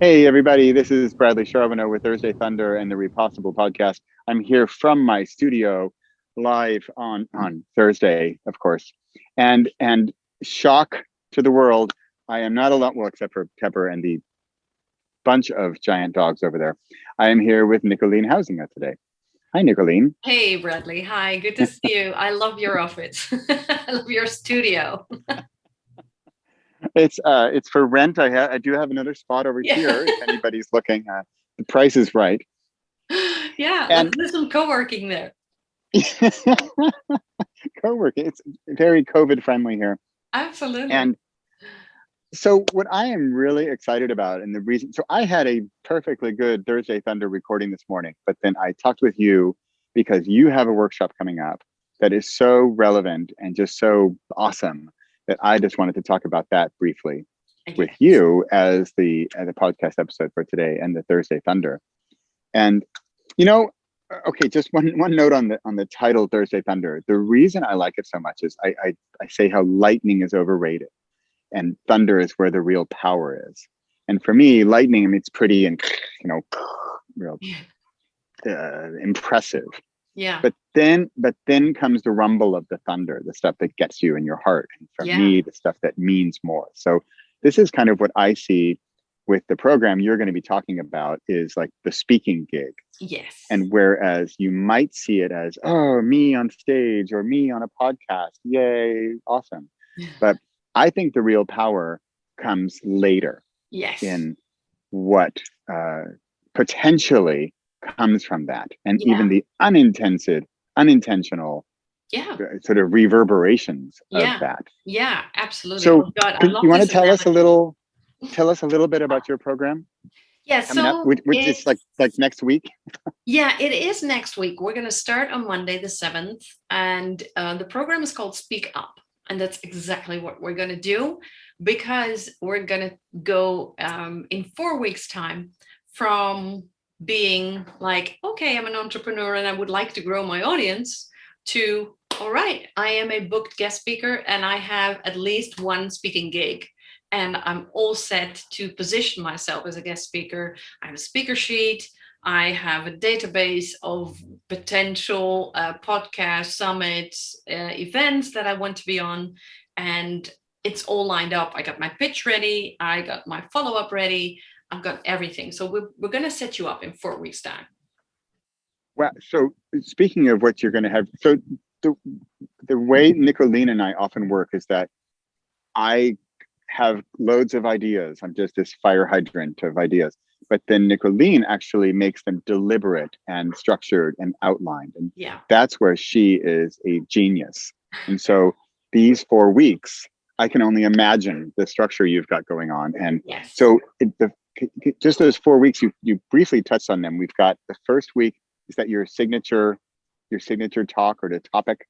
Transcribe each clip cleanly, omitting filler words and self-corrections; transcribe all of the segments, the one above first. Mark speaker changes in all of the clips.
Speaker 1: Hey, everybody, this is Bradley Charbonneau with Thursday Thunder and the Repossible podcast. I'm here from my studio live on Thursday, of course. And shock to the world, I am not alone, well, except for Pepper and the bunch of giant dogs over there. I am here with Nicoline Huizinga today. Hi, Nicoline.
Speaker 2: Hey, Bradley. Hi, good to see you. I love your office. I love your studio.
Speaker 1: It's for rent. I do have another spot over
Speaker 2: Yeah.
Speaker 1: here if anybody's looking. The price is right.
Speaker 2: Yeah, let's
Speaker 1: And
Speaker 2: do some co-working there.
Speaker 1: co-working, it's very COVID friendly here.
Speaker 2: Absolutely.
Speaker 1: And so what I am really excited about, and the reason, so I had a perfectly good Thursday Thunder recording this morning, but then I talked with you because you have a workshop coming up that is so relevant and just so awesome that I just wanted to talk about that briefly with
Speaker 2: Yes.
Speaker 1: you as the podcast episode for today and the Thursday Thunder. And you know, okay, just one note on the title Thursday Thunder. The reason I like it so much is I say how lightning is overrated and thunder is where the real power is. And for me, lightning, I mean, it's pretty and real
Speaker 2: Yeah.
Speaker 1: impressive.
Speaker 2: Yeah.
Speaker 1: But then comes the rumble of the thunder, the stuff that gets you in your heart. And for
Speaker 2: Yeah.
Speaker 1: me, the stuff that means more. So this is kind of what I see with the program you're going to be talking about is like the speaking gig.
Speaker 2: Yes.
Speaker 1: And whereas you might see it as, oh, me on stage or me on a podcast, yay, awesome. But I think the real power comes later
Speaker 2: Yes.
Speaker 1: in what uh, potentially comes from that, and even
Speaker 2: Yeah.
Speaker 1: the unintentional
Speaker 2: Yeah.
Speaker 1: sort of reverberations of
Speaker 2: Yeah.
Speaker 1: that.
Speaker 2: Yeah. Absolutely.
Speaker 1: So,
Speaker 2: Oh God, I
Speaker 1: could
Speaker 2: love
Speaker 1: you want to
Speaker 2: this analogy.
Speaker 1: tell us a little bit about your program
Speaker 2: Yeah.
Speaker 1: coming up,
Speaker 2: So
Speaker 1: which is like next week?
Speaker 2: yeah, it is next week. We're going to start on Monday, the 7th, and the program is called Speak Up. And that's exactly what we're going to do because we're going to go in 4 weeks' time from being like, okay, I'm an entrepreneur and I would like to grow my audience to, all right, I am a booked guest speaker and I have at least one speaking gig. And I'm all set to position myself as a guest speaker. I have a speaker sheet. I have a database of potential podcast summits, events that I want to be on, and it's all lined up. I got my pitch ready, I got my follow up ready, I've got everything. So we're going to set you up in 4 weeks' time.
Speaker 1: Well, so speaking of what you're going to have, so the the way Nicoline and I often work is that I have loads of ideas. I'm just this fire hydrant of ideas. But then Nicoline actually makes them deliberate and structured and outlined. And
Speaker 2: Yeah.
Speaker 1: that's where she is a genius. And so these 4 weeks, I can only imagine the structure you've got going on. And
Speaker 2: Yes.
Speaker 1: so just those 4 weeks, you briefly touched on them. We've got the first week is that your signature talk or the topic.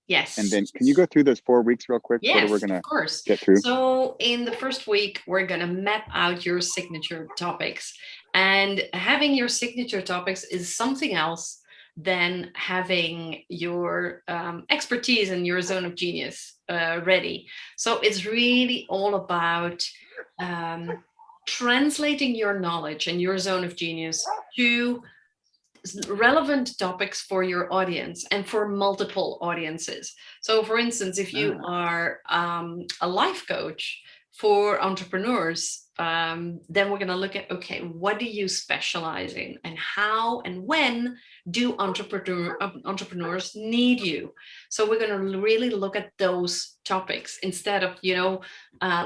Speaker 1: And
Speaker 2: Yes.
Speaker 1: then can you go through those 4 weeks real quick? What are we
Speaker 2: Yes,
Speaker 1: going
Speaker 2: of
Speaker 1: to
Speaker 2: course.
Speaker 1: get through?
Speaker 2: So, in the first week, we're going to map out your signature topics. And having your signature topics is something else than having your expertise and your zone of genius ready. So, it's really all about um, translating your knowledge and your zone of genius to relevant topics for your audience and for multiple audiences. So, for instance, if you
Speaker 1: Ah,
Speaker 2: are a life coach for entrepreneurs, then we're going to look at okay, what do you specialize in, and how and when do entrepreneurs need you? So, we're going to really look at those topics instead of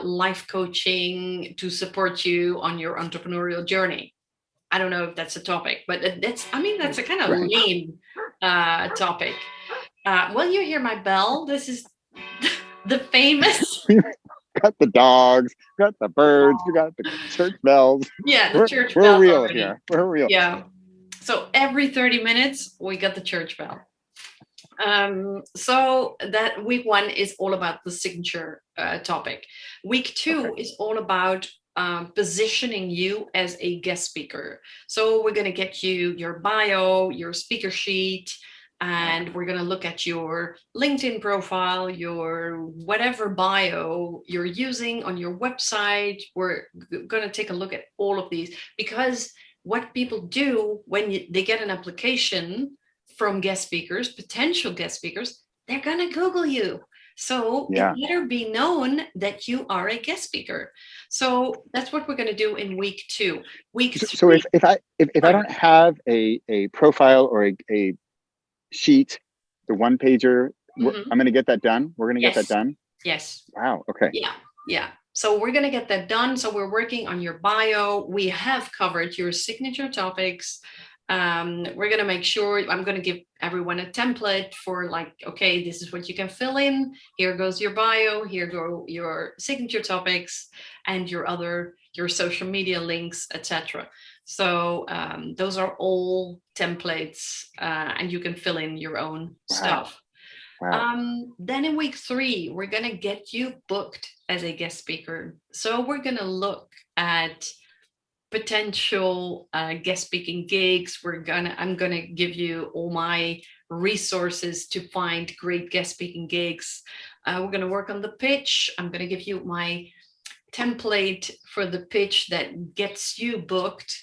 Speaker 2: life coaching to support you on your entrepreneurial journey. I don't know if that's a topic, but I mean, that's a kind of
Speaker 1: right.
Speaker 2: lame topic. Well, you hear my bell. This is the famous,
Speaker 1: We got the dogs, we got the birds, we got the church bells.
Speaker 2: yeah, the church
Speaker 1: We're
Speaker 2: bell
Speaker 1: real
Speaker 2: already.
Speaker 1: here. We're real.
Speaker 2: Yeah. So every 30 minutes, we got the church bell. So that week one is all about the signature topic. Week
Speaker 1: Okay.
Speaker 2: two is all about positioning you as a guest speaker. So we're going to get you your bio, your speaker sheet, And we're going to look at your LinkedIn profile, your whatever bio you're using on your website. We're going to take a look at all of these, because what people do when they get an application from guest speakers, potential guest speakers, they're going to Google you. So it better be known that you are a guest speaker. So that's what we're going to do in week 2.
Speaker 1: So if I don't have a profile or a sheet, the one pager, I'm going to get that done. We're going to get that done.
Speaker 2: Yes.
Speaker 1: Wow. Okay.
Speaker 2: Yeah. So we're going to get that done. So we're working on your bio. We have covered your signature topics. We're going to make sure, I'm going to give everyone a template for like, okay, this is what you can fill in. Here goes your bio. Here go your signature topics and your social media links, etc. So those are all templates, and you can fill in your own stuff. Wow. Then in week 3, we're going to get you booked as a guest speaker. So we're going to look at potential guest speaking gigs. I'm going to give you all my resources to find great guest speaking gigs. We're going to work on the pitch. I'm going to give you my template for the pitch that gets you booked.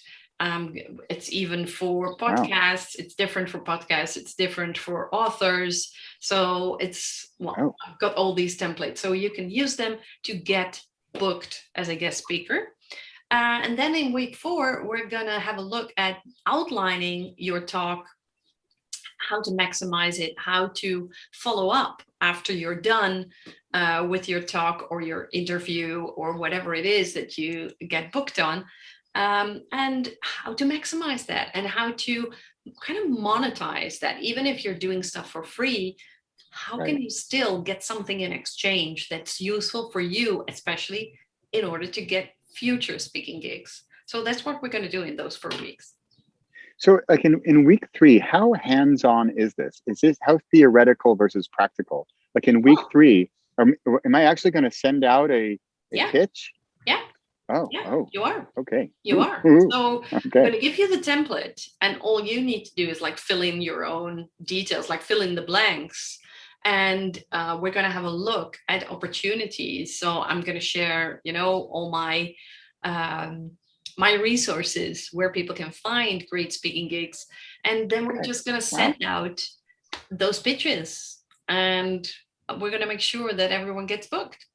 Speaker 2: It's even for podcasts. It's different for podcasts. It's different for authors. So I've got all these templates, so you can use them to get booked as a guest speaker. And then in week 4, we're going to have a look at outlining your talk, how to maximize it, how to follow up after you're done with your talk or your interview or whatever it is that you get booked on, and how to maximize that and how to kind of monetize that. Even if you're doing stuff for free, how can you still get something in exchange that's useful for you, especially in order to get future speaking gigs? So that's what we're going to do in those 4 weeks.
Speaker 1: So like in week 3, how hands-on is this? Is this how theoretical versus practical? Like in week 3, am I actually going to send out a pitch?
Speaker 2: Yeah.
Speaker 1: Oh,
Speaker 2: you are.
Speaker 1: Okay.
Speaker 2: You are. So I'm going to give you the template, and all you need to do is like fill in your own details, like fill in the blanks. And we're going to have a look at opportunities. So I'm going to share, all my my resources where people can find great speaking gigs. And then we're just going to send out those pitches, and we're going to make sure that everyone gets booked.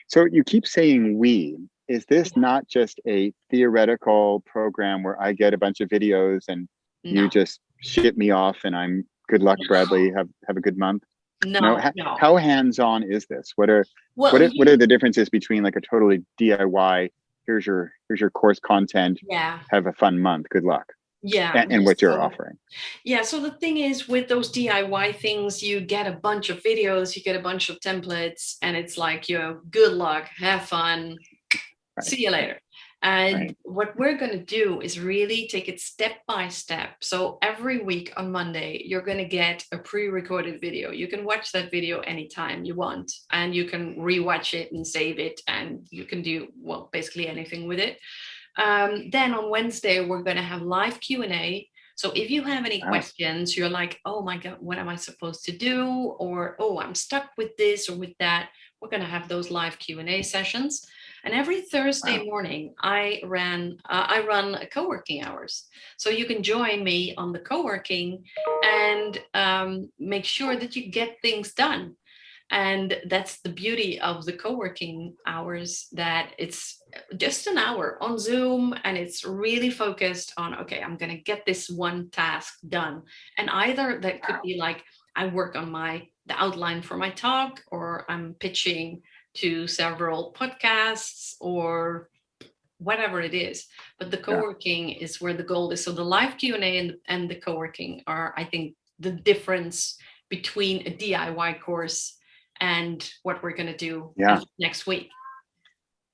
Speaker 1: So you keep saying we. Is this not just a theoretical program where I get a bunch of videos and you just ship me off and I'm good luck, Bradley, have a good month?
Speaker 2: No.
Speaker 1: How hands-on is this? What are the differences between like a totally DIY, here's your course content, have a fun month, good luck, and what you're offering?
Speaker 2: So the thing is, with those DIY things, you get a bunch of videos, you get a bunch of templates, and it's like, good luck, have fun, see you later. And what we're going to do is really take it step by step. So every week on Monday, you're going to get a pre-recorded video. You can watch that video anytime you want, and you can rewatch it and save it, and you can do, basically anything with it. Then on Wednesday, we're going to have live Q&A. So if you have any questions, you're like, oh my God, what am I supposed to do? Or, oh, I'm stuck with this or with that. We're going to have those live Q&A sessions. And every Thursday morning, I run co-working hours. So you can join me on the co-working and make sure that you get things done. And that's the beauty of the co-working hours, that it's just an hour on Zoom, and it's really focused on, okay, I'm going to get this one task done. And either that could be like, I work on the outline for my talk, or I'm pitching to several podcasts, or whatever it is. But the co-working is where the goal is. So the live Q&A and the co-working are, I think, the difference between a DIY course and what we're going to do next week.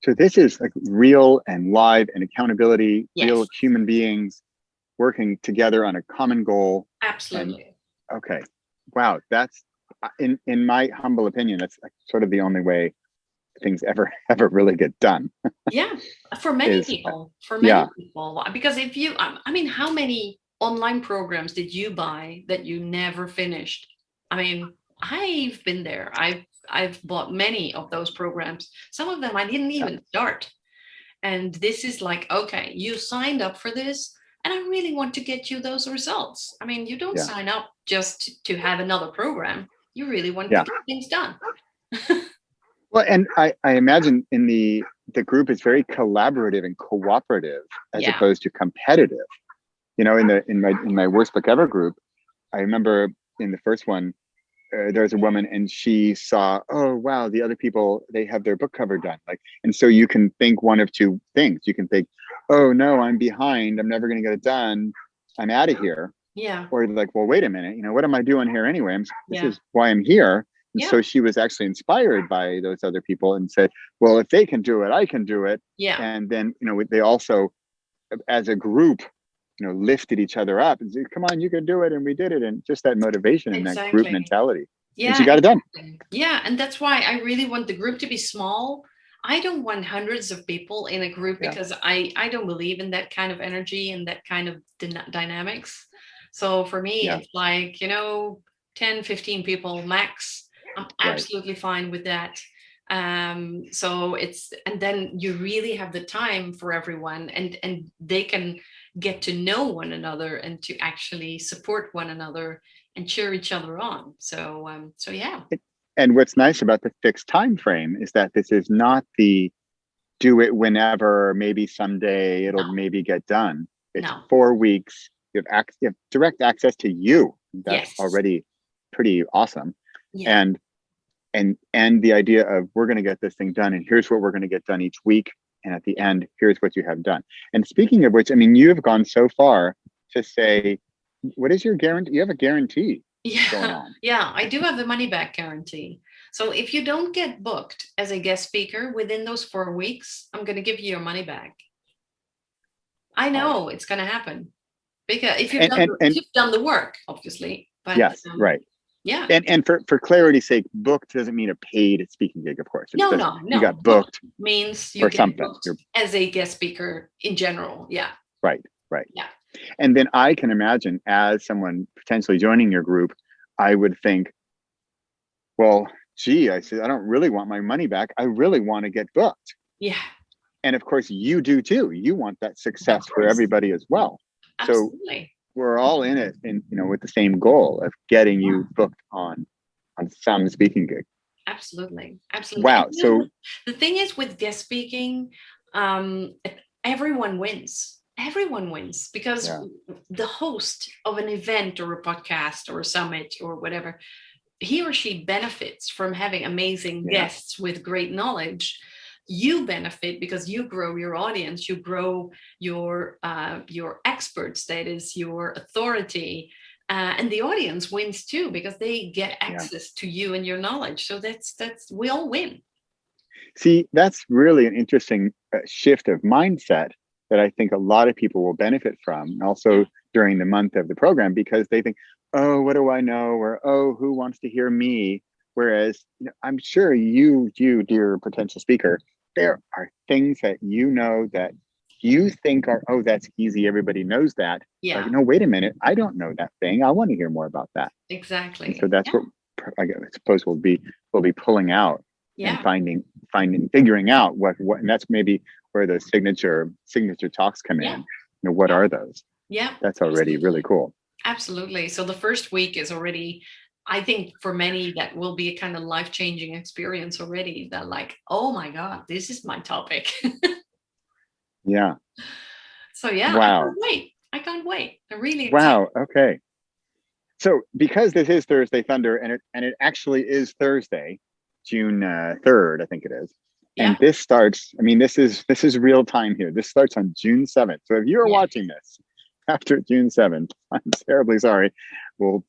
Speaker 1: So this is like real and live and accountability, real human beings working together on a common goal.
Speaker 2: Absolutely.
Speaker 1: Okay. Wow. That's, in my humble opinion, that's like sort of the only way things ever really get done.
Speaker 2: For many people, because if you, how many online programs did you buy that you never finished? I mean, I've been there. I've bought many of those programs. Some of them I didn't
Speaker 1: Yeah.
Speaker 2: even start. And this is like, okay, you signed up for this, and I really want to get you those results. I mean, you don't
Speaker 1: Yeah.
Speaker 2: sign up just to have another program. You really want to
Speaker 1: Yeah.
Speaker 2: get things done.
Speaker 1: Well, and I imagine in the group is very collaborative and cooperative as
Speaker 2: Yeah.
Speaker 1: opposed to competitive. You know, in my worst book ever group, I remember in the first one, there's a woman and she saw, oh wow, the other people, they have their book cover done. Like, and so you can think one of two things. You can think, oh no, I'm behind, I'm never going to get it done, I'm out of here.
Speaker 2: Yeah.
Speaker 1: Or like, well, wait a minute, you know, what am I doing here anyway? This
Speaker 2: Yeah.
Speaker 1: is why I'm here. And
Speaker 2: Yeah.
Speaker 1: so she was actually inspired by those other people and said, well, if they can do it, I can do it.
Speaker 2: Yeah.
Speaker 1: And then, you know, they also, as a group, you know, lifted each other up and said, come on, you can do it. And we did it. And just that motivation and that group
Speaker 2: Exactly.
Speaker 1: mentality. And she
Speaker 2: Yeah.
Speaker 1: got it done.
Speaker 2: Yeah. And that's why I really want the group to be small. I don't want hundreds of people in a group
Speaker 1: Yeah.
Speaker 2: because I don't believe in that kind of energy and that kind of dynamics. So for me,
Speaker 1: Yeah.
Speaker 2: it's like, 10, 15 people max. I'm
Speaker 1: Right.
Speaker 2: absolutely fine with that. So and then you really have the time for everyone, and they can get to know one another and to actually support one another and cheer each other on. So yeah.
Speaker 1: And what's nice about the fixed time frame is that this is not the do it whenever, maybe someday it'll
Speaker 2: No.
Speaker 1: maybe get done. It's
Speaker 2: No.
Speaker 1: 4 weeks. You have direct access to you. That's
Speaker 2: Yes.
Speaker 1: already pretty awesome.
Speaker 2: Yeah.
Speaker 1: And the idea of we're going to get this thing done, and here's what we're going to get done each week, and at the end, here's what you have done. And speaking of which, I mean, you have gone so far to say, what is your guarantee? You have a guarantee going
Speaker 2: Yeah.
Speaker 1: on.
Speaker 2: Yeah, I do have the money back guarantee. So if you don't get booked as a guest speaker within those 4 weeks, I'm going to give you your money back. I know it's going to happen because if you've done the work, obviously. But
Speaker 1: yes, right.
Speaker 2: Yeah.
Speaker 1: And for clarity's sake, booked doesn't mean a paid speaking gig, of course. It's
Speaker 2: No.
Speaker 1: You got booked.
Speaker 2: Means you
Speaker 1: for
Speaker 2: get
Speaker 1: something
Speaker 2: booked as a guest speaker in general. Yeah.
Speaker 1: Right.
Speaker 2: Yeah.
Speaker 1: And then I can imagine, as someone potentially joining your group, I would think, well, gee, I said, I don't really want my money back. I really want to get booked.
Speaker 2: Yeah.
Speaker 1: And of course, you do too. You want that success for everybody as well.
Speaker 2: Absolutely.
Speaker 1: So we're all in it, with the same goal of getting you booked on some speaking gig.
Speaker 2: Absolutely.
Speaker 1: Wow. So
Speaker 2: the thing is with guest speaking, everyone wins. Everyone wins because the host of an event or a podcast or a summit or whatever, he or she benefits from having amazing guests with great knowledge. You benefit because you grow your audience, you grow your experts, that is your authority, and the audience wins too because they get access to you and your knowledge. So that's we all win.
Speaker 1: See, that's really an interesting shift of mindset that I think a lot of people will benefit from also during the month of the program, because they think, oh, what do I know? Or, oh, who wants to hear me? Whereas I'm sure you, dear potential speaker, there are things that that you think are, oh, that's easy, everybody knows that.
Speaker 2: Yeah.
Speaker 1: Like, no, wait a minute, I don't know that thing. I want to hear more about that.
Speaker 2: Exactly.
Speaker 1: And so that's what I suppose we'll be pulling out and figuring out what, and that's maybe where the signature talks come in. What are those?
Speaker 2: Yeah.
Speaker 1: That's already really cool.
Speaker 2: Absolutely. So the first week is already, I think for many, that will be a kind of life-changing experience already. That like, oh my God, this is my topic.
Speaker 1: Yeah.
Speaker 2: So yeah,
Speaker 1: wow.
Speaker 2: I can't wait. I'm really
Speaker 1: excited. Wow. Okay. So because this is Thursday Thunder, and it actually is Thursday, June 3rd, I think it is. Yeah. And this starts, I mean, this is real time here. This starts on June 7th. So if you're watching this after June 7th, I'm terribly sorry. Well,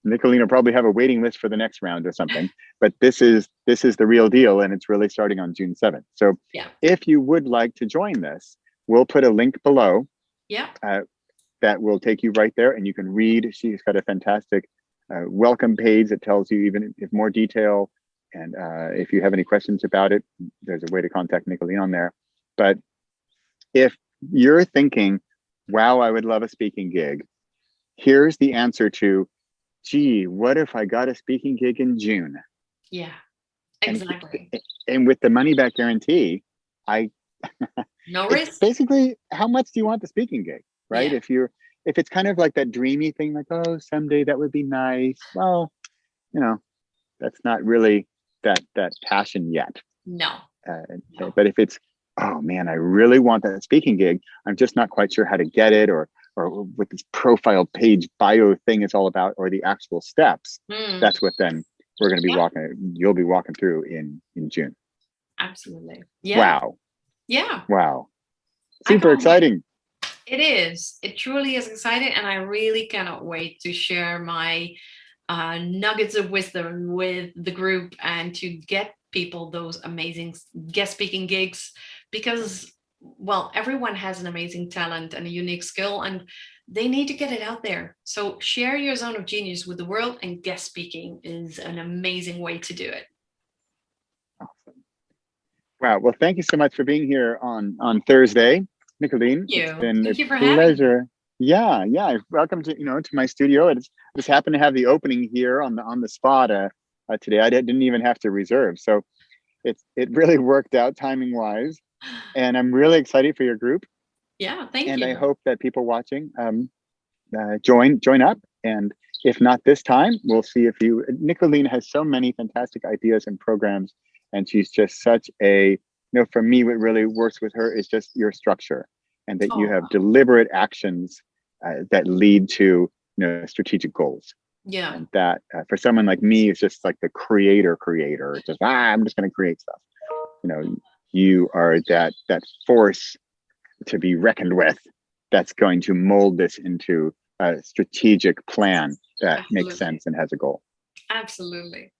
Speaker 1: Nicoline will probably have a waiting list for the next round or something, but this is the real deal, and it's really starting on June 7th. So if you would like to join this, we'll put a link below.
Speaker 2: Yeah.
Speaker 1: That will take you right there, and you can read. She's got a fantastic welcome page that tells you even if more detail, and if you have any questions about it, there's a way to contact Nicoline on there. But if you're thinking, wow, I would love a speaking gig, here's the answer to, gee, what if I got a speaking gig in June?
Speaker 2: Yeah,
Speaker 1: And,
Speaker 2: exactly.
Speaker 1: and with the money back guarantee, I
Speaker 2: No
Speaker 1: it's
Speaker 2: risk.
Speaker 1: basically, how much do you want the speaking gig, right?
Speaker 2: Yeah.
Speaker 1: If it's kind of like that dreamy thing, like, oh, someday that would be nice. Well, you know, that's not really that passion yet.
Speaker 2: No. No.
Speaker 1: But if it's, oh man, I really want that speaking gig, I'm just not quite sure how to get it, or what this profile page bio thing is all about, or the actual steps.
Speaker 2: Mm.
Speaker 1: That's what then we're going to be
Speaker 2: Yeah.
Speaker 1: you'll be walking through in June.
Speaker 2: Absolutely. Yeah.
Speaker 1: Wow.
Speaker 2: Yeah.
Speaker 1: Wow.
Speaker 2: I
Speaker 1: Super
Speaker 2: can't wait.
Speaker 1: exciting.
Speaker 2: It is. It truly is exciting, and I really cannot wait to share my nuggets of wisdom with the group and to get people those amazing guest speaking gigs, because, well, everyone has an amazing talent and a unique skill, and they need to get it out there. So share your zone of genius with the world, and guest speaking is an amazing way to do it.
Speaker 1: Awesome. Wow. Well, thank you so much for being here on Thursday, Nicoline. It's been a
Speaker 2: Thank you for having me.
Speaker 1: pleasure. Yeah. Welcome to my studio. I just happened to have the opening here on the spot today. I didn't even have to reserve, so it really worked out timing wise, and I'm really excited for your group.
Speaker 2: Yeah, thank
Speaker 1: And I
Speaker 2: you.
Speaker 1: hope that people watching join up. And if not this time, we'll see if you. Nicoline has so many fantastic ideas and programs, and she's just such a. For me, what really works with her is just your structure, and that you
Speaker 2: Oh,
Speaker 1: have deliberate actions that lead to strategic goals.
Speaker 2: yeah.
Speaker 1: And that for someone like me, it's just like the creator. It's just I'm just going to create stuff. You are that force to be reckoned with, that's going to mold this into a strategic plan that
Speaker 2: Absolutely.
Speaker 1: makes sense and has a goal.
Speaker 2: Absolutely.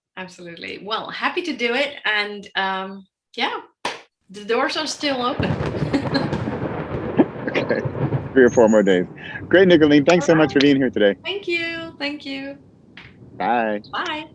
Speaker 2: Well, happy to do it. And yeah, the doors are still open.
Speaker 1: Okay. 3 or 4 more days. Great, Nicoline. Thanks so much for being here today.
Speaker 2: Thank you.
Speaker 1: Bye.
Speaker 2: Bye.